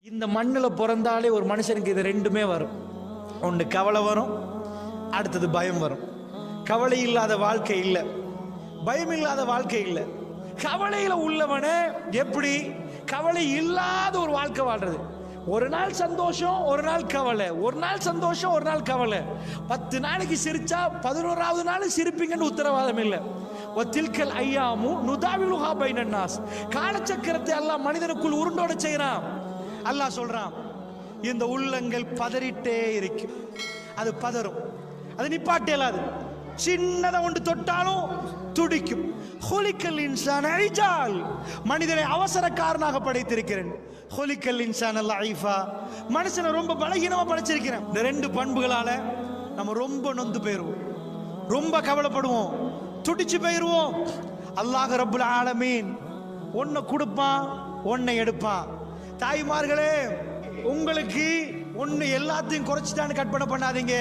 இந்த மண்ணில் பிறந்தாலே ஒரு மனுஷனுக்கு இது ரெண்டுமே வரும். ஒன்று கவலை வரும், அடுத்தது பயம் வரும். கவலை இல்லாத வாழ்க்கை இல்லை, பயம் இல்லாத வாழ்க்கை இல்லை. கவலையில் உள்ளவனே எப்படி கவலை இல்லாத ஒரு வாழ்க்கை வாழ்றது? ஒரு நாள் சந்தோஷம், ஒரு நாள் கவலை, ஒரு நாள் சந்தோஷம், ஒரு நாள் கவலை. 10 நாளைக்கு சிரிச்சா 11வது நாள் சிரிப்பீங்கன்னு உத்தரவாதம் இல்லை. தில்கல் ஐயாமு நுதாவிலுஹா பைனன் நாஸ். காலச்சக்கரத்தை அல்லாஹ் மனிதனுக்குள் உருண்டோட செய்யறான். அல்லாஹ் சொல்றான், இந்த உள்ளங்கள் பதறிட்டே இருக்கும், அது பதறும், அது நிப்பாட்டே இல்லாது. சின்னதை ஒன்று தொட்டாலும் துடிக்கும். ஹுலிக்கல் இன்சான் ஐஜால், மனிதனை அவசரக்காரனாக படைத்திருக்கிறேன். ஹுலிக்கல் இன்சான் லைஃபா, மனுஷனை ரொம்ப பலகீனமா படைச்சிருக்கிறேன். இந்த 2 பண்புகளால நம்ம ரொம்ப நொந்து போயிருவோம், ரொம்ப கவலைப்படுவோம், துடிச்சு போயிருவோம். அல்லாஹ் ரப்புல் ஆலமீன் ஒன்னை கொடுப்பான், ஒன்னை எடுப்பான். தாய்மார்களே, உங்களுக்கு ஒன்று எல்லாத்தையும் குறைச்சிட்டான்னு கற்பனை பண்ணாதீங்க.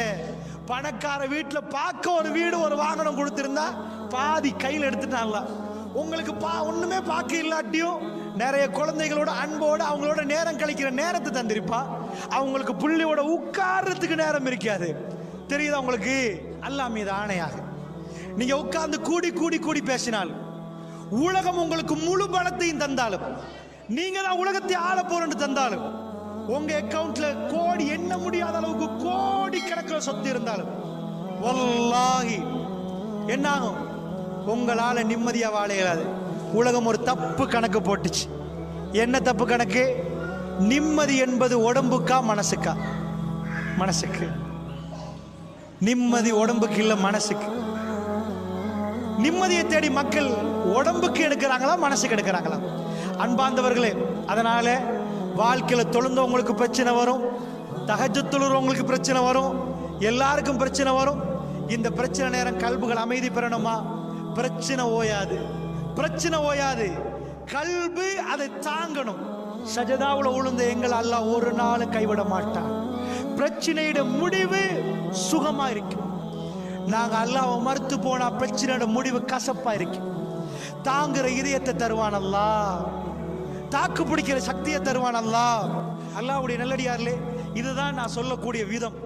பணக்கார வீட்டில் பார்க்க ஒரு வீடு ஒரு வாகனம் கொடுத்திருந்தா பாதி கையில் எடுத்துட்டான்ல. உங்களுக்கு ஒண்ணுமே பார்க்க இல்லாட்டியும் நிறைய குழந்தைகளோட அன்போட அவங்களோட நேரம் கழிக்கிற நேரத்தை தந்திருப்பா. அவங்களுக்கு புள்ளியோட உட்கார்றதுக்கு நேரம் இருக்காது. தெரியுதா உங்களுக்கு? அல்லாஹ் மீது ஆணையாக நீங்க உட்கார்ந்து கூடி கூடி கூடி பேசினால், உலகம் உங்களுக்கு முழு பலத்தையும் தந்தாலும், நீங்க தான் உலகத்தை ஆள போறேன்னு தந்தாலும், உங்க அக்கவுண்ட்ல கோடி எண்ண முடியாத அளவுக்கு கோடி கணக்கில் சொத்து இருந்தாலும், வல்லாஹி என்ன ஆகும்? உங்களால நிம்மதியா வாழ இயலாது. உலகம் ஒரு தப்பு கணக்கு போட்டுச்சு. என்ன தப்பு கணக்கு? நிம்மதி என்பது உடம்புக்கா மனசுக்கா? மனசுக்கு. நிம்மதி உடம்புக்கு இல்ல, மனசுக்கு. நிம்மதியை தேடி மக்கள் உடம்புக்கு எடுக்கிறாங்களா, மனசுக்கு எடுக்கிறாங்களா? அன்பார்ந்தவர்களே, அதனால வாழ்க்கையில தொழுந்தவங்களுக்கு பிரச்சனை வரும், தஹஜ்ஜுத் தொழுறவங்களுக்கு பிரச்சனை வரும், எல்லாருக்கும் பிரச்சனை வரும். இந்த பிரச்சனை நேரம் கல்புகள் அமைதி பெறணுமா? பிரச்சனை ஓயாது, பிரச்சனை ஓயாது. கல்பு அதை தாங்கணும். சஜதாவுல உளுந்த எங்கள் அல்லாஹ் ஒரு நாள் கைவிட மாட்டான். பிரச்சனையோட முடிவு சுகமா இருக்கு. நாங்க அல்லாஹ்வை மறுத்து போனா பிரச்சனையோட முடிவு கசப்பா இருக்கு. தாங்குற இதயத்தை தருவான் அல்லாஹ், தாக்கு பிடிக்கிற சக்தியை தருவான் அல்லாஹ். அல்லாஹ்வுடைய நல்லடியார்களே, இதுதான் நான் சொல்லக்கூடிய விதம்.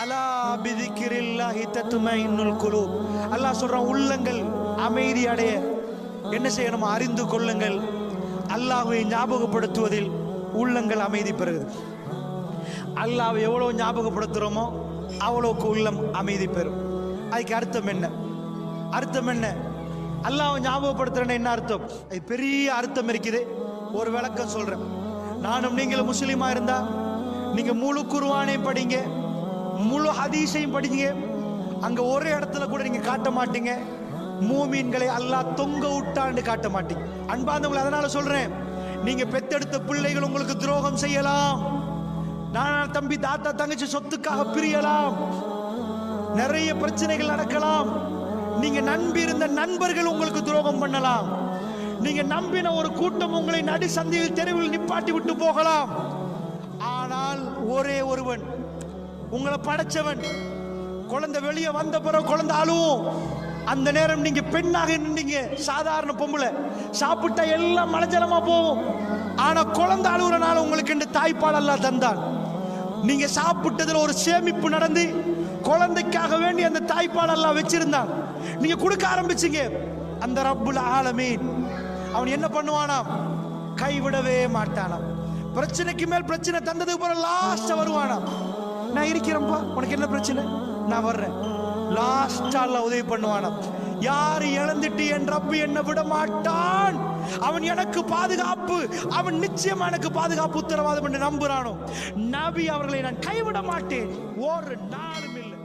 அலா பிதிக்ரில்லாஹி தத்மைனுல் குலூப். அல்லாஹ் சொல்றான், உள்ளங்கள் அமைதி அடைய என்ன செய்யணும்? அறிந்து கொள்ளுங்கள். அல்லாஹ்வை ஞாபகப்படுத்துவதில் உள்ளங்கள் அமைதி பெறுது. அல்லாஹ்வை எவ்வளவு ஞாபகப்படுத்துறோமோ அவ்வளவுக்கு உள்ளம் அமைதி பெறும். அதுக்கு அர்த்தம் என்ன? அர்த்தம் என்ன? அல்லாஹ்வை ஞாபகப்படுத்துறேன்னு என்ன அர்த்தம்? அது பெரிய அர்த்தம் இருக்குது. ஒரு விளக்கம் சொல்றேன். நானும் நீங்களும் முஸ்லீமா இருந்தா நீங்க முழு குர்ஆனையும் படிங்க, முழு ஹதீஸையும் படிங்க. அங்க ஒரே இடத்துல கூட நீங்க காட்ட மாட்டீங்க மூமீன்களை அல்லாஹ் தொங்க விட்டான்னு காட்ட மாட்டீங்க. அன்பார்ந்தவங்களை, அதனால சொல்றேன், நீங்க பெத்தெடுத்த பிள்ளைகள் உங்களுக்கு துரோகம் செய்யலாம். நான் தம்பி தாத்தா தங்கச்சி சொத்துக்காக பிரியலாம். நிறைய பிரச்சனைகள் நடக்கலாம். நீங்க நம்பி இருந்த நண்பர்கள் உங்களுக்கு துரோகம் பண்ணலாம். நீங்க நம்பின ஒரு கூட்டம் உங்களை நடு சந்தையில் தெருவில் நிப்பாட்டி விட்டு போகலாம். ஆனால் ஒரே ஒருவன், உங்களை படைச்சவன், குழந்தை வெளியே வந்த பிறகு குழந்தை அழுவும். அந்த நேரம் நீங்க பெண்ணாக நின்றீங்க, சாதாரண பொம்பளை, சாப்பிட்டா எல்லாம் மலஜலமா போகும். ஆனா குழந்தை அழுகுறனால உங்களுக்கு இந்த தாய்ப்பால் எல்லாம் தந்தான். நீங்க சாப்பிட்டதுல ஒரு சேமிப்பு நடந்து குழந்தைக்காக வேண்டி அந்த தாய்ப்பால் எல்லாம் வச்சிருந்தான். நீங்க கொடுக்க ஆரம்பிச்சீங்க. அந்த ரப்புல் ஆலமீன் அவன் என்ன பண்ணுவானாம்? கைவிடவே மாட்டானாம். பிரச்சனைக்கு மேல் பிரச்சனை தந்ததுக்கு அப்புறம் லாஸ்டா வருவானாம். நான் இருக்கிறேன்ப்பா, உனக்கு என்ன பிரச்சனை, நான் வர்றேன். லாஸ்டா அல்லாஹ் உதவி பண்ணுவானாம். யார் இழந்துட்டு என் ரப்பு என்ன விட மாட்டான், அவன் எனக்கு பாதுகாப்பு, அவன் நிச்சயமா எனக்கு பாதுகாப்பு உத்தரவாதம் என்று நம்புறானோ, நபி அவர்களை நான் கைவிட மாட்டேன் ஒரு நாளும் இல்லை.